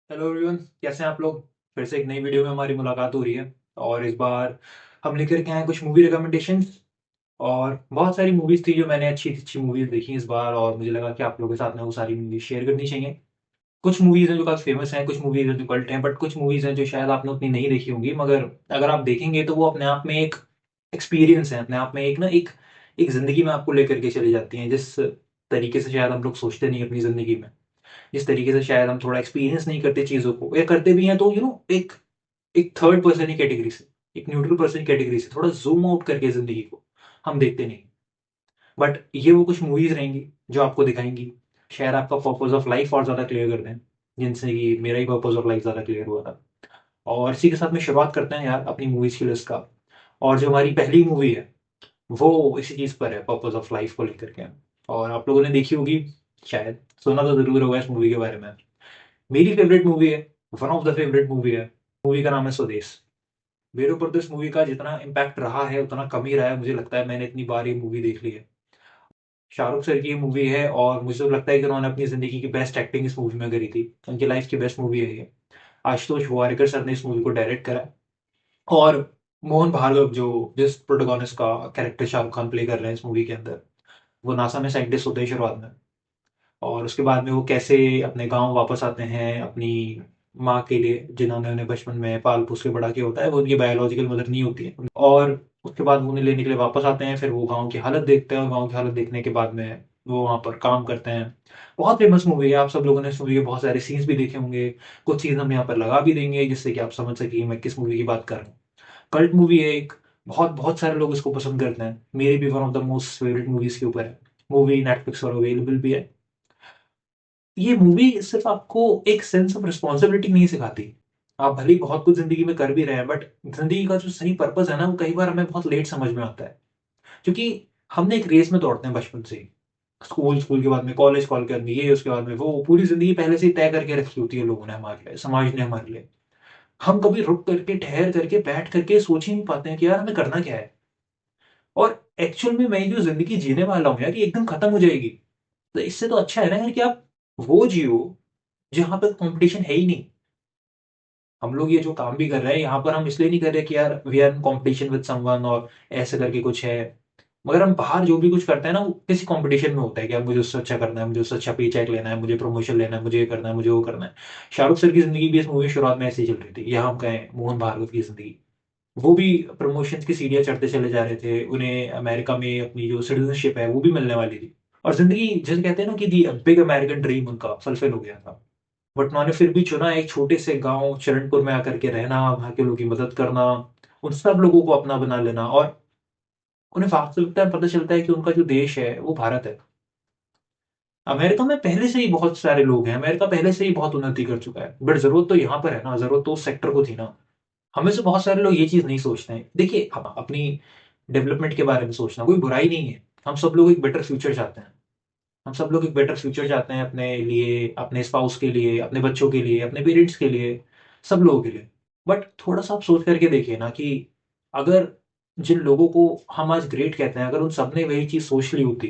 Hello everyone, कैसे हैं आप लोग। फिर से एक नई वीडियो में हमारी मुलाकात हो रही है और इस बार हम लेकर के आए हैं कुछ मूवी रिकमेंडेशंस। और बहुत सारी मूवीज थी जो मैंने अच्छी अच्छी मूवीज देखी इस बार, और मुझे लगा कि आप लोगों के साथ में वो सारी मूवीज शेयर करनी चाहिए। कुछ मूवीज हैं जो काफी फेमस हैं, कुछ मूवीज हैं जो कल्ट हैं, बट कुछ मूवीज हैं जो शायद आपने उतनी नहीं देखी होंगी, मगर अगर आप देखेंगे तो वो अपने आप में एक एक्सपीरियंस है, अपने आप में एक ना एक एक जिंदगी में आपको लेकर के चली जाती हैं, जिस तरीके से शायद हम लोग सोचते नहीं अपनी जिंदगी में। जिस तरीके से शायद हम थोड़ा एक्सपीरियंस नहीं करते चीज़ों को, या करते भी हैं तो एक एक थर्ड पर्सन की कैटेगरी से, एक न्यूट्रल पर्सन की कैटेगरी से थोड़ा ज़ूम आउट करके ज़िंदगी को हम देखते नहीं। बट ये वो कुछ मूवीज़ रहेंगी जो आपको दिखाएँगी, शायद आपका पर्पस ऑफ लाइफ और ज़्यादा क्लियर कर दें, जिनसे कि मेरा ही पर्पस ऑफ लाइफ ज़्यादा क्लियर हुआ था। और इसी के साथ में शुरुआत करते हैं यार अपनी मूवीज़ की लिस्ट का। और जो हमारी पहली मूवी है, वो इसी चीज़ पर है, पर्पस ऑफ लाइफ को लेकर के। और आप लोगों ने देखी होगी शायद, सुना तो ज़रूर होगा इस मूवी के बारे में। मेरी फेवरेट मूवी है, one of the favourite movie है। मूवी का नाम है स्वदेश। मेरे ऊपर तो इस मूवी का जितना इम्पैक्ट रहा है उतना कम ही रहा है, मुझे लगता है मैंने इतनी बार ये मूवी देख ली है। शाहरुख सर की ये मूवी है और मुझे तो लगता है कि उन्होंने अपनी जिंदगी की बेस्ट एक्टिंग इस मूवी में करी थी। उनकी लाइफ की बेस्ट मूवी है ये। आशुतोष गोवारिकर सर ने इस मूवी को डायरेक्ट करा। और मोहन भार्गव जो जिस प्रोटोगोनिस्ट का कैरेक्टर शाहरुख खान प्ले कर रहे हैं इस मूवी के अंदर, वो नासा में साइंटिस्ट होते हैं शुरुआत में। और उसके बाद में वो कैसे अपने गाँव वापस आते हैं अपनी माँ के लिए, जिन्होंने उन्हें बचपन में पाल पोस के बड़ा किया होता है, वो उनकी बायोलॉजिकल मदर नहीं होती है। और उसके बाद वो उन्हें लेने के लिए वापस आते हैं, फिर वो गाँव की हालत देखते हैं और गाँव की हालत देखने के बाद में वो वहाँ पर काम करते हैं। बहुत फेमस मूवी है, आप सब लोगों ने इस मूवी के बहुत सारे सीन्स भी देखे होंगे। कुछ सीन हम यहाँ पर लगा भी देंगे जिससे कि आप समझ सकें मैं किस मूवी की बात कर रहा हूँ। कल्ट मूवी है एक, बहुत बहुत सारे लोग इसको पसंद करते हैं, मेरी भी one of the most favourite movies के ऊपर है। मूवी नेटफ्लिक्स पर अवेलेबल भी है। ये मूवी सिर्फ आपको एक सेंस ऑफ रिस्पॉन्सिबिलिटी नहीं सिखाती। आप भले ही बहुत कुछ जिंदगी में कर भी रहे हैं, बट जिंदगी का जो सही पर्पस है ना, वो कई बार हमें बहुत लेट समझ में आता है। क्योंकि हमने एक रेस में दौड़ते हैं बचपन से ही। स्कूल स्कूल के बाद में कॉलेज, कॉल के बाद में ये, उसके बाद में वो, पूरी जिंदगी पहले से ही तय करके रखी होती है लोगों ने हमारे लिए, समाज ने हमारे लिए। हम कभी रुक करके, ठहर करके, बैठ करके सोच ही नहीं पाते हैं कि यार हमें करना क्या है। और एक्चुअल में मैं जो जिंदगी जीने वाला हूँ यार, ये एकदम खत्म हो जाएगी। तो इससे तो अच्छा है ना यार कि आप वो जियो जहाँ पे कंपटीशन है ही नहीं। हम लोग ये जो काम भी कर रहे हैं यहाँ पर, हम इसलिए नहीं कर रहे कि यार we are in competition with someone और ऐसे करके कुछ है। मगर हम बाहर जो भी कुछ करते हैं ना, वो किसी कंपटीशन में होता है कि यार मुझे उससे अच्छा करना है, मुझे उससे अच्छा पे चेक लेना है, मुझे प्रमोशन लेना है, मुझे ये करना है, मुझे वो करना है। शाहरुख सर की जिंदगी भी इस मूवी शुरुआत में ऐसे ही चल रही थी, यहाँ हम कहें मोहन भार्गव की जिंदगी। वो भी प्रमोशन की सीढ़ियां चढ़ते चले जा रहे थे, उन्हें अमेरिका में अपनी जो सिटीजनशिप है वो भी मिलने वाली थी। और जिंदगी जैसे कहते हैं ना कि दी बिग अमेरिकन ड्रीम उनका फुलफिल हो गया था। बट उन्होंने फिर भी चुना एक छोटे से गांव चरणपुर में आकर के रहना, वहां के लोगों की मदद करना, उन सब लोगों को अपना बना लेना। और उन्हें वास्तविकता में पता चलता है कि उनका जो देश है वो भारत है। अमेरिका में पहले से ही बहुत सारे लोग हैं, अमेरिका पहले से ही बहुत उन्नति कर चुका है, बट जरूरत तो यहाँ पर है ना, जरूरत तो उस सेक्टर को थी ना। हमें से बहुत सारे लोग ये चीज नहीं सोचते हैं। देखिए, हम अपनी डेवलपमेंट के बारे में सोचना कोई बुराई नहीं है। हम सब लोग एक बेटर फ्यूचर चाहते हैं। हम सब लोग एक बेटर फ्यूचर चाहते हैं अपने लिए, अपने स्पाउस के लिए, अपने बच्चों के लिए, अपने पेरेंट्स के लिए, सब लोगों के लिए। बट थोड़ा सा आप सोच करके देखिए ना कि अगर जिन लोगों को हम आज ग्रेट कहते हैं, अगर उन सबने वही चीज सोच ली होती,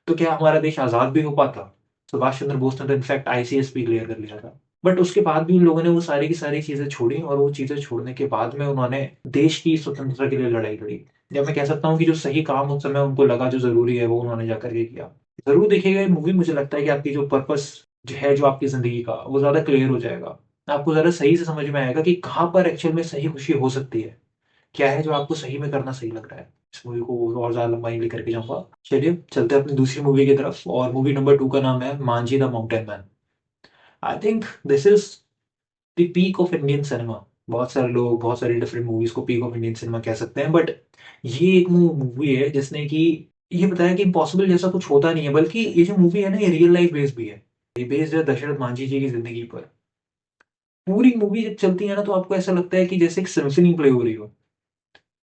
तो क्या हमारा देश आजाद भी हो पाता। सुभाष चंद्र बोस ने तो इनफैक्ट आईसीएस भी क्लियर कर लिया था। बट उसके बाद भी उन लोगों ने वो सारी की सारी चीजें छोड़ी, और वो चीजें छोड़ने के बाद में उन्होंने देश की स्वतंत्रता के लिए लड़ाई लड़ी। या मैं कह सकता हूँ कि जो सही काम उस समय उनको लगा, जो जरूरी है, वो उन्होंने जाकर के किया। जरूर देखिएगा ये मूवी, मुझे लगता है कि आपकी जो पर्पस जो है, जो आपकी जिंदगी का, वो ज्यादा क्लियर हो जाएगा। आपको ज्यादा सही से समझ में आएगा कि कहाँ पर एक्चुअल में सही खुशी हो सकती है, क्या है जो आपको सही में करना सही लग रहा है। इस मूवी को और ज्यादा लंबाई नहीं लेकर के जाऊंगा, चलिए चलते हैं अपनी दूसरी मूवी की तरफ। और मूवी नंबर 2 का नाम है Manjhi the mountain man. I think this is the peak of Indian cinema. बहुत सारे लोग बहुत सारी डिफरेंट मूवीज को पीक ऑफ इंडियन सिनेमा कह सकते हैं, बट ये एक मूवी है जिसने कि ये बताया कि इम्पॉसिबल जैसा कुछ होता नहीं है, बल्कि ये जो मूवी है ना, ये रियल लाइफ बेस्ड भी है। ये बेस्ड है दशरथ मांझी जी की जिंदगी पर। पूरी मूवी जब चलती है ना, तो आपको ऐसा लगता है कि जैसे एक सिम्फनी प्ले हो रही हो।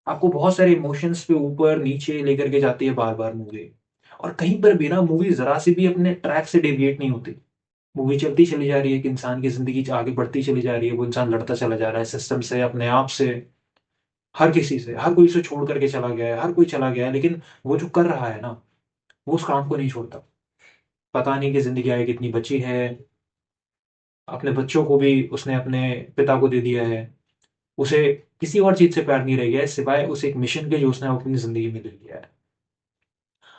आपको बहुत सारे इमोशंस पे ऊपर नीचे लेकर के जाती है बार बार मूवी। और कहीं पर भी ना मूवी जरा सी भी अपने ट्रैक से डेविएट नहीं होती। मूवी चलती चली जा रही है कि इंसान की जिंदगी आगे बढ़ती चली जा रही है, वो इंसान लड़ता चला जा रहा है सिस्टम से, अपने आप से, हर किसी से, हर कोई उसे छोड़ करके चला गया है, हर कोई चला गया है, लेकिन वो जो कर रहा है ना, वो उस काम को नहीं छोड़ता। पता नहीं कि जिंदगी आगे कितनी बची है, अपने बच्चों को भी उसने अपने पिता को दे दिया है। उसे किसी और चीज़ से प्यार नहीं रह गया है, सिवाय उस एक मिशन के जो उसने अपनी ज़िंदगी में ले लिया है।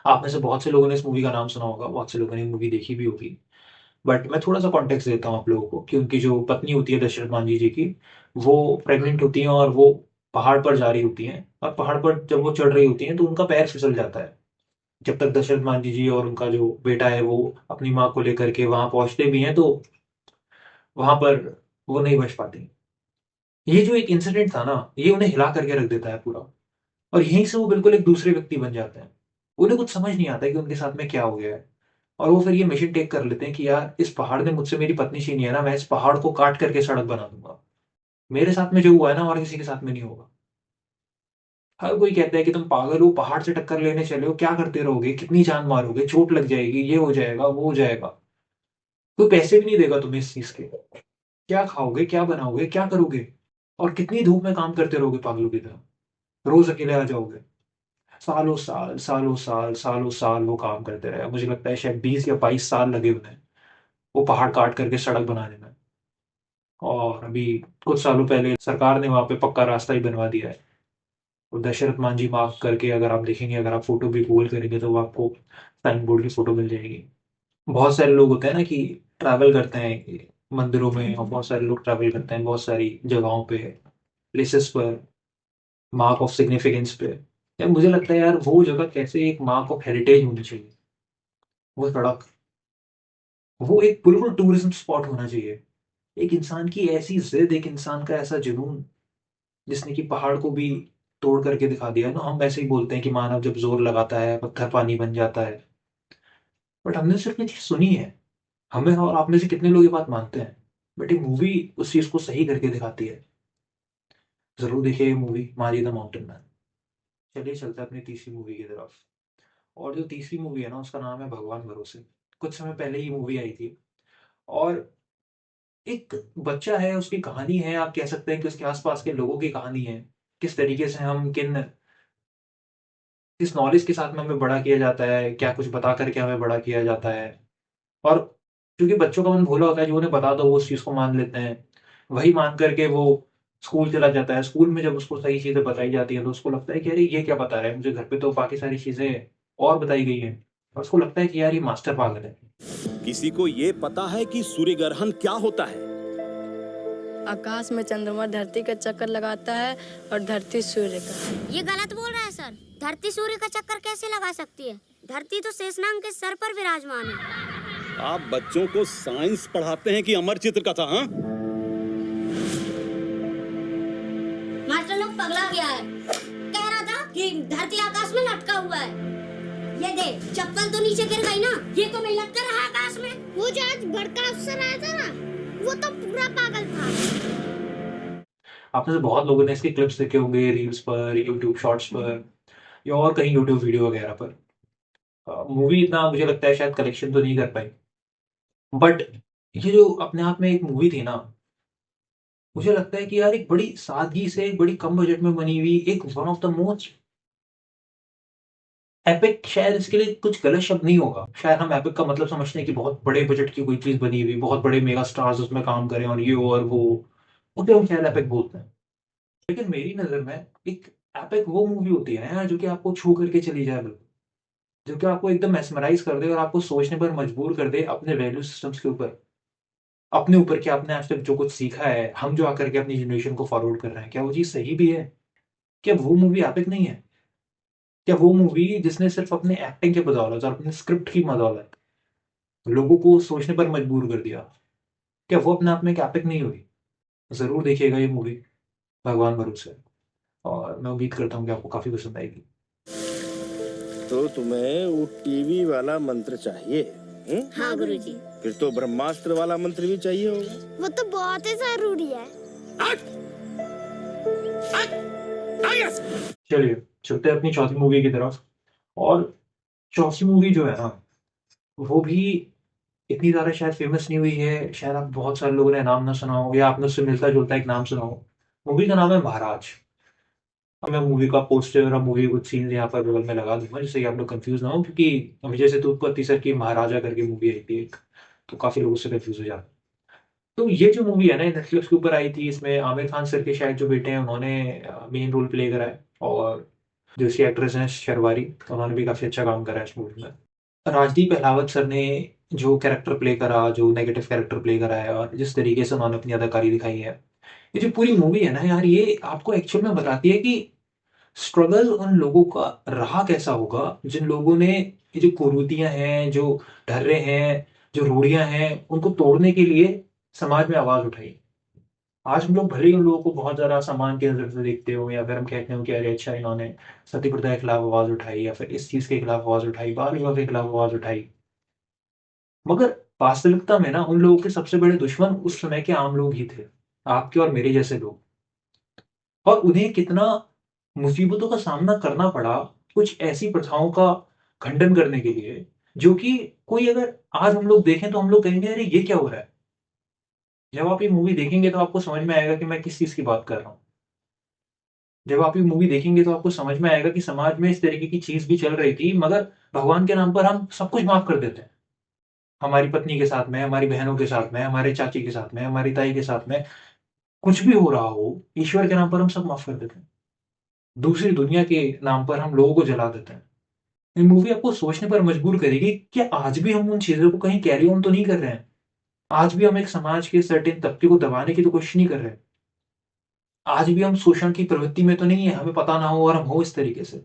आप में से बहुत से लोगों ने इस मूवी का नाम सुना होगा, बहुत से लोगों ने मूवी देखी भी होगी। बट मैं थोड़ा-सा कॉन्टेक्स्ट देता हूँ आप लोगों को कि उनकी जो पत्नी होती है दशरथ मांझी जी की, वो प्रेग्नेंट होती हैं और वो पहाड़ पर जा रही होती हैं, और पहाड़ पर जब वो चढ़ रही होती हैं, तो उनका पैर फिसल जाता है। जब तक दशरथ मांझी जी और उनका जो बेटा है, वो अपनी माँ को लेकर के वहाँ पहुँचते भी हैं, तो वहाँ पर वो नहीं बच पाती। ये जो एक इंसिडेंट था ना, ये उन्हें हिला करके रख देता है पूरा, और यहीं से वो बिल्कुल एक दूसरे व्यक्ति बन जाते हैं। उन्हें कुछ समझ नहीं आता है कि उनके साथ में क्या हो गया है, और वो फिर ये मिशन टेक कर लेते हैं कि यार इस पहाड़ ने मुझसे मेरी पत्नी छीनी है ना, मैं इस पहाड़ को काट करके सड़क बना दूंगा। मेरे साथ में जो हुआ है ना, और किसी के साथ में नहीं होगा। हर कोई कहता है कि तुम पागल हो, पहाड़ से टक्कर लेने चले हो, क्या करते रहोगे, कितनी जान मारोगे, चोट लग जाएगी, ये हो जाएगा, वो हो जाएगा। कोई पैसे भी नहीं देगा तुम्हें इस चीज के। क्या खाओगे, क्या बनाओगे, क्या करोगे, और कितनी धूप में काम करते रहोगे पागलों की तरह। रोज अकेले आ जाओगे। सालों साल, सालों साल, सालों साल वो काम करते रहे। मुझे लगता है शायद 20 या 22 साल लगे उन्हें वो पहाड़ काट करके सड़क बनाने में। और अभी कुछ सालों पहले सरकार ने वहां पे पक्का रास्ता ही बनवा दिया है। और दशरथ मांझी मार्ग करके अगर आप देखेंगे, अगर आप फोटो भी गूगल करेंगे, तो वो आपको साइन बोर्ड की फोटो मिल जाएगी। बहुत सारे लोग होते हैं ना कि ट्रैवल करते हैं मंदिरों में, और बहुत सारे लोग ट्रैवल करते हैं बहुत सारी जगहों पे, प्लेसेस पर, मार्क ऑफ सिग्निफिकेंस पे। यार मुझे लगता है यार वो जगह कैसे एक मार्क ऑफ हेरिटेज होनी चाहिए। वो सड़क, वो एक बिल्कुल टूरिज्म स्पॉट होना चाहिए। एक इंसान की ऐसी जिद, एक इंसान का ऐसा जुनून, जिसने कि पहाड़ को भी तोड़ करके दिखा दिया है ना। हम वैसे ही बोलते हैं कि मानव जब जोर लगाता है पत्थर पानी बन जाता है, बट हमने सिर्फ ये चीज सुनी है। हमें और आप में से कितने लोग ये बात मानते हैं? बट एक मूवी उस चीज को सही करके दिखाती है। जरूर देखिए ये मूवी मारी द माउंटेन मैन। चलिए चलते हैं अपनी तीसरी मूवी की तरफ। और जो तीसरी मूवी है ना, उसका नाम है भगवान भरोसे। कुछ समय पहले ही मूवी आई थी। और एक बच्चा है, उसकी कहानी है, आप कह सकते हैं कि उसके आसपास के लोगों की कहानी है। किस तरीके से हम किस नॉलेज के साथ में हमें बड़ा किया जाता है, क्या कुछ बता करके हमें बड़ा किया जाता है। और क्योंकि बच्चों का मन भोला होता है, जो उन्हें बता दो वो उस चीज को मान लेते हैं। वही मान करके वो स्कूल चला जाता है। स्कूल में जब उसको सही चीजें बताई जाती हैं, तो उसको लगता है कि अरे ये क्या बता रहा है मुझे, घर पे तो बाकी सारी चीजें और बताई गई हैं। और उसको लगता है कि यार ये मास्टर पागल है। किसी को ये पता है कि सूर्य ग्रहण क्या होता है? आकाश में चंद्रमा धरती का चक्कर लगाता है और धरती सूर्य का। ये गलत बोल रहा है सर। धरती सूर्य का चक्कर कैसे लगा सकती है? धरती तो शेषनाग के सर पर विराजमान है। आप बच्चों को साइंस पढ़ाते हैं कि अमर चित्र कथा? हाँ, मास्टर लोग पगला गया है। कह रहा था कि धरती आकाश में लटका हुआ है। ये देख, चप्पल तो नीचे गिर गई ना, ये तो मैं लटका रहा आकाश में। वो जो आज बड़का अफसर आया था ना, वो तो पूरा पागल था। आप में से बहुत लोगों ने इसके क्लिप्स देखे होंगे रील्स पर, यूट्यूब शॉर्ट्स पर, या और कहीं यूट्यूब वीडियो वगैरह पर। मूवी इतना मुझे लगता है शायद कलेक्शन तो नहीं कर पाई। बट ये जो अपने आप में एक मूवी थी ना, मुझे लगता है कि यार एक बड़ी सादगी से, एक बड़ी कम बजट में बनी हुई, एक one of the most epic, शायद इसके लिए कुछ गलत शब्द नहीं होगा। शायद हम एपिक का मतलब समझते हैं कि बहुत बड़े बजट की कोई चीज बनी हुई, बहुत बड़े मेगा स्टार्स उसमें काम करें, और ये और वो, उसे हम शायद एपिक बोलते हैं। लेकिन मेरी नजर में एक एपिक वो मूवी होती है ना यार, जो कि आपको छू करके चली जाए बिल्कुल, जो कि आपको एकदम मेस्मराइज कर दे और आपको सोचने पर मजबूर कर दे अपने वैल्यू सिस्टम्स के ऊपर, अपने ऊपर, कि आपने आज तक जो कुछ सीखा है, हम जो आकर के अपनी जनरेशन को फॉरवर्ड कर रहे हैं, क्या वो चीज सही भी है? क्या वो मूवी एपिक नहीं है? क्या वो मूवी जिसने सिर्फ अपने एक्टिंग के बदौलत और अपने स्क्रिप्ट की बदौलत लोगों को सोचने पर मजबूर कर दिया, क्या वो अपने आप में एक एपिक नहीं हुई? जरूर देखिएगा ये मूवी, भगवान भरोसे। और मैं उम्मीद करता हूँ कि आपको काफी पसंद आएगी। तो तुम्हें वो टीवी वाला मंत्र चाहिए? हाँ गुरुजी। फिर तो ब्रह्मास्त्र वाला मंत्र भी चाहिए होगा। वो तो बहुत ही जरूरी है। चलिए चलते हैं अपनी चौथी मूवी की तरफ। और चौथी मूवी जो है ना, वो भी इतनी ज्यादा शायद फेमस नहीं हुई है। शायद आप बहुत सारे लोगों ने नाम ना सुना हो, या आपने उससे मिलता जुलता एक नाम सुना हो। मूवी का नाम है महाराज। अब मैं मूवी का पोस्टर और मूवी कुछ सीन यहाँ पर बगल में लगा दूंगा, जिससे कि आप लोग कंफ्यूज ना हो, क्योंकि विजय सेतुपति सर की महाराजा करके मूवी आई थी एक, तो काफी लोग उससे कंफ्यूज हो जाते हैं। तो ये जो मूवी है ना, नेटफ्लिक्स के ऊपर आई थी, इसमें आमिर खान सर के शायद जो बेटे हैं, उन्होंने मेन रोल प्ले करा है, और जो इसकी एक्ट्रेस हैं शर्वारी, उन्होंने भी काफ़ी अच्छा काम करा है इस मूवी में। राजदीप अहलावत सर ने जो कैरेक्टर प्ले करा, जो नेगेटिव कैरेक्टर प्ले करा है, और जिस तरीके से उन्होंने अपनी अदाकारी दिखाई है, ये जो पूरी मूवी है ना यार, ये आपको एक्चुअल में बताती है कि स्ट्रगल उन लोगों का रहा कैसा होगा जिन लोगों ने ये जो कुरीतियां हैं, जो ढर्रे हैं, जो रूढ़ियां हैं, उनको तोड़ने के लिए समाज में आवाज उठाई। आज हम लोग भले ही उन लोगों को बहुत ज़्यादा सम्मान की नज़र से देखते हो, या फिर हम कहते हो कि अरे अच्छा इन्होंने सती प्रथा के खिलाफ आवाज़ उठाई, या फिर इस चीज़ के खिलाफ आवाज़ उठाई, बाल विवाह के खिलाफ आवाज़ उठाई, मगर वास्तविकता में ना उन लोगों के सबसे बड़े दुश्मन उस समय के आम लोग ही थे, आपके और मेरे जैसे लोग। और उन्हें कितना मुसीबतों का सामना करना पड़ा कुछ ऐसी प्रथाओं का खंडन करने के लिए, जो कि कोई अगर आज हम लोग देखें तो हम लोग कहेंगे अरे ये क्या हो रहा है। जब आप ये मूवी देखेंगे तो आपको समझ में आएगा कि मैं किस चीज़ की बात कर रहा हूँ। जब आप ये मूवी देखेंगे तो आपको समझ में आएगा कि समाज में इस तरीके की चीज़ भी चल रही थी, मगर भगवान के नाम पर हम सब कुछ माफ़ कर देते हैं। हमारी पत्नी के साथ में, हमारी बहनों के साथ में, हमारे चाची के साथ में, हमारी ताई के साथ में, कुछ भी हो रहा हो, ईश्वर के नाम पर हम सब माफ़ कर देते हैं। दूसरी दुनिया के नाम पर हम लोगों को जला देते हैं। ये मूवी आपको सोचने पर मजबूर करेगी कि आज भी हम उन चीज़ों को कहीं कैरी ऑन तो नहीं कर रहे हैं। आज भी हम एक समाज के सर्टेन तबके को दबाने की तो कोशिश नहीं कर रहे हैं। आज भी हम शोषण की प्रवृत्ति में तो नहीं है, हमें पता ना हो और हम हो इस तरीके से।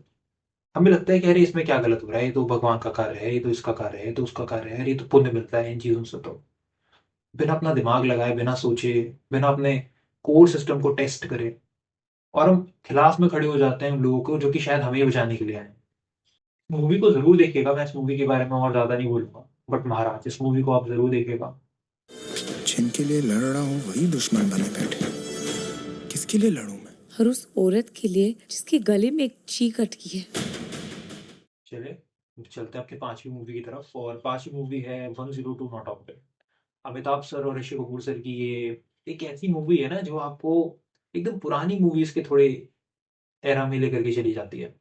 हमें लगता है कि अरे इसमें क्या गलत हो रहा है, ये तो भगवान का कार्य है, ये तो इसका कार्य है, ये तो उसका कार्य है, अरे ये तो पुण्य मिलता है इन चीज़ों से। तो बिना अपना दिमाग लगाए, बिना सोचे, बिना अपने कोर सिस्टम को टेस्ट करे, और हम खिलाफ में खड़े हो जाते हैं उन लोगों को जो कि शायद हमें ही बचाने के लिए आए हैं। मूवी को ज़रूर देखिएगा, मैं इस मूवी के बारे में और ज़्यादा नहीं बोलूँगा, बट महाराज इस मूवी को आप ज़रूर देखिएगा। जिनके लिए लड़ रहा हूँ वही दुश्मन बने बैठे। किसके लिए लड़ूं मैं? और उस औरत के लिए जिसके गले में एक चीख अटकी है। चलिए चलते हैं आपके पांचवी मूवी की तरफ, और पांचवी मूवी है 102 नॉट आउट। अमिताभ सर और ऋषि कपूर सर की ये एक ऐसी मूवी है ना जो आपको एकदम पुरानी मूवीज के थोड़े एरा में लेकर के चली जाती है।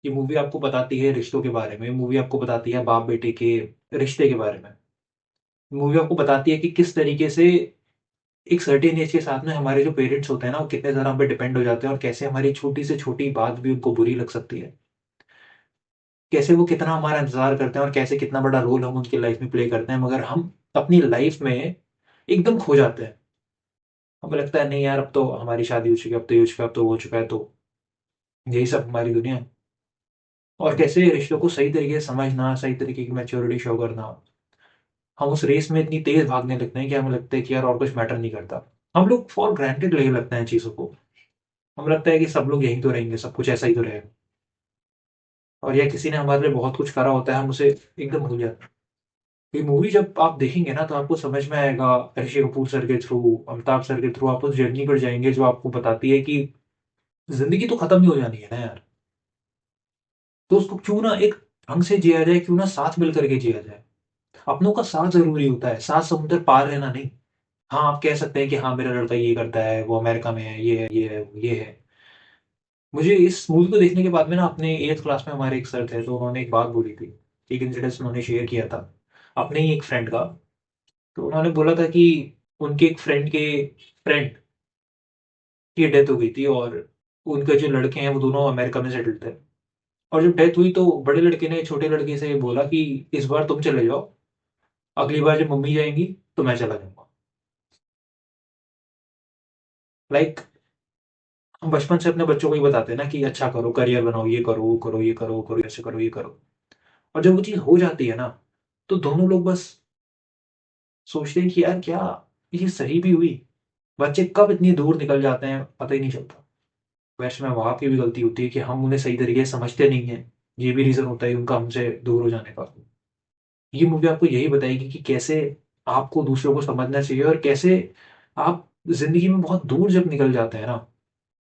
ये मूवी आपको बताती है रिश्तों के बारे में, मूवी आपको बताती है बाप बेटे के रिश्ते के बारे में, मूवी आपको बताती है कि किस तरीके से एक सर्टेन एज के साथ में हमारे जो पेरेंट्स होते हैं ना, वो कितने ज़्यादा हम पे डिपेंड हो जाते हैं, और कैसे हमारी छोटी से छोटी बात भी उनको बुरी लग सकती है। कैसे वो कितना हमारा इंतज़ार करते हैं, और कैसे कितना बड़ा रोल हम उनकी लाइफ में प्ले करते हैं, मगर हम अपनी लाइफ में एकदम खो जाते हैं। हमें लगता है नहीं यार, अब तो हमारी शादी हो चुकी है, अब तो ये हो चुका है, अब तो वो हो चुका है, तो यही सब हमारी दुनिया है। और कैसे रिश्तों को सही तरीके से समझना, सही तरीके की मैच्योरिटी शो करना, हम उस रेस में इतनी तेज भागने लगते हैं कि हमें लगता है कि यार और कुछ मैटर नहीं करता। हम लोग फॉर ग्रांटेड लेने लगते हैं चीज़ों को। हमें लगता है कि सब लोग यहीं तो रहेंगे, सब कुछ ऐसा ही तो रहेगा, और या किसी ने हमारे लिए बहुत कुछ करा होता है, हम उसे एकदम भूल जाते हैं। ये मूवी जब आप देखेंगे ना तो आपको समझ में आएगा, ऋषि कपूर सर के थ्रू, अमिताभ सर के थ्रू आप उस जर्नी पर जाएंगे जो आपको बताती है कि जिंदगी तो खत्म ही हो जानी है ना यार, तो उसको क्यों ना एक ढंग से जिया जाए, क्यों ना साथ मिल करके जिया जाए। अपनों का साथ जरूरी होता है, साथ समुद्र पार रहना नहीं। हाँ आप कह सकते हैं कि हाँ मेरा लड़का ये करता है, वो अमेरिका में है, ये है, ये है, ये है। मुझे इस मूवी को देखने के बाद में ना, अपने 8th क्लास में हमारे एक सर थे, तो उन्होंने एक बात बोली थी, एक इंसिडेंस उन्होंने शेयर किया था अपने ही एक फ्रेंड का। तो उन्होंने बोला था कि उनके एक फ्रेंड की डेथ हो गई थी, और उनके जो लड़के हैं वो दोनों अमेरिका में सेटल्ड थे। और जब डेथ हुई तो बड़े लड़के ने छोटे लड़के से बोला कि इस बार तुम चले जाओ, अगली बार जब मम्मी जाएंगी तो मैं चला जाऊंगा। लाइक हम बचपन से अपने बच्चों को ही बताते हैं ना कि अच्छा करो, करियर बनाओ, ये करो, वो करो, ये करो, वो करो, ऐसे करो, ये करो। और जब वो चीज़ हो जाती है ना, तो दोनों लोग बस सोचते हैं कि यार क्या ये सही भी हुई। बच्चे कब इतनी दूर निकल जाते हैं पता ही नहीं चलता। वैसे में वहाँ की भी गलती होती है कि हम उन्हें सही तरीके से समझते नहीं हैं। ये भी रीज़न होता है उनका हमसे दूर हो जाने का। ये मूवी आपको यही बताएगी कि कैसे आपको दूसरों को समझना चाहिए, और कैसे आप ज़िंदगी में बहुत दूर जब निकल जाते हैं ना,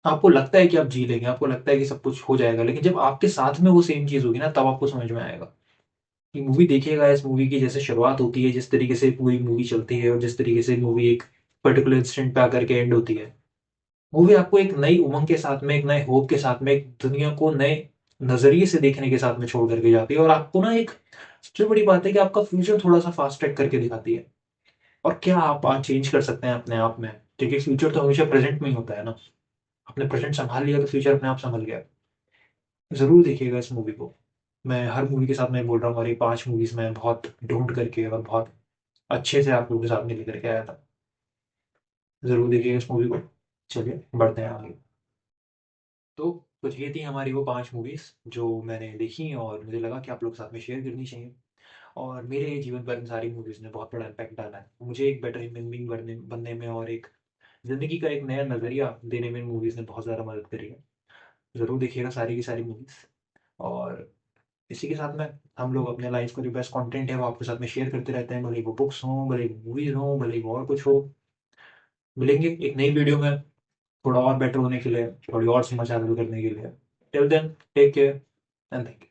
आपको लगता है कि आप जी लेंगे, आपको लगता है कि सब कुछ हो जाएगा, लेकिन जब आपके साथ में वो सेम चीज़ होगी ना, तब आपको समझ में आएगा। ये मूवी देखिएगा, इस मूवी की जैसे शुरुआत होती है, जिस तरीके से पूरी मूवी चलती है, और जिस तरीके से मूवी एक पर्टिकुलर इंसिडेंट पे आकर के एंड होती है, मूवी आपको एक नई उमंग के साथ में, एक नए होप के साथ में, एक दुनिया को नए नज़रिए से देखने के साथ में छोड़ करके जाती है। और आपको ना एक सबसे बड़ी बात है कि आपका फ्यूचर थोड़ा-सा फास्ट ट्रैक करके दिखाती है। और क्या आप आज चेंज कर सकते हैं अपने आप में। क्योंकि फ्यूचर तो हमेशा प्रेजेंट में ही होता है ना। आपने प्रेजेंट संभाल लिया तो फ्यूचर अपने आप संभल गया। ज़रूर देखिएगा इस मूवी को। मैं हर मूवी के साथ मैं बोल रहा हूँ, और ये 5 मूवीज़ मैं बहुत ढूँढ करके और बहुत अच्छे से आप लोगों के साथ में लेकर के आया था। ज़रूर देखिएगा इस मूवी को। चलिए बढ़ते हैं आगे। तो कुछ ये थी हमारी वो 5 मूवीज़ जो मैंने देखी और मुझे लगा कि आप लोगों के साथ में शेयर करनी चाहिए। और मेरे जीवन पर इन सारी मूवीज़ ने बहुत बड़ा इम्पैक्ट डाला है। मुझे एक बेटर ह्यूमन बीइंग बनने बनने में और एक ज़िंदगी का एक नया नज़रिया देने में इन मूवीज़ ने बहुत ज़्यादा मदद करी है। ज़रूर देखिएगा सारी की सारी मूवीज़। और इसी के साथ में हम लोग अपने लाइफ़ का जो बेस्ट कंटेंट है वो आपके साथ में शेयर करते रहते हैं, भले ही वो बुक्स हों, भले ही वो मूवीज़ हों, भले ही वो और कुछ हो। मिलेंगे एक नई वीडियो में थोड़ा और बेटर होने के लिए, थोड़ी और समझ हासिल करने के लिए। Till then take care and thank you.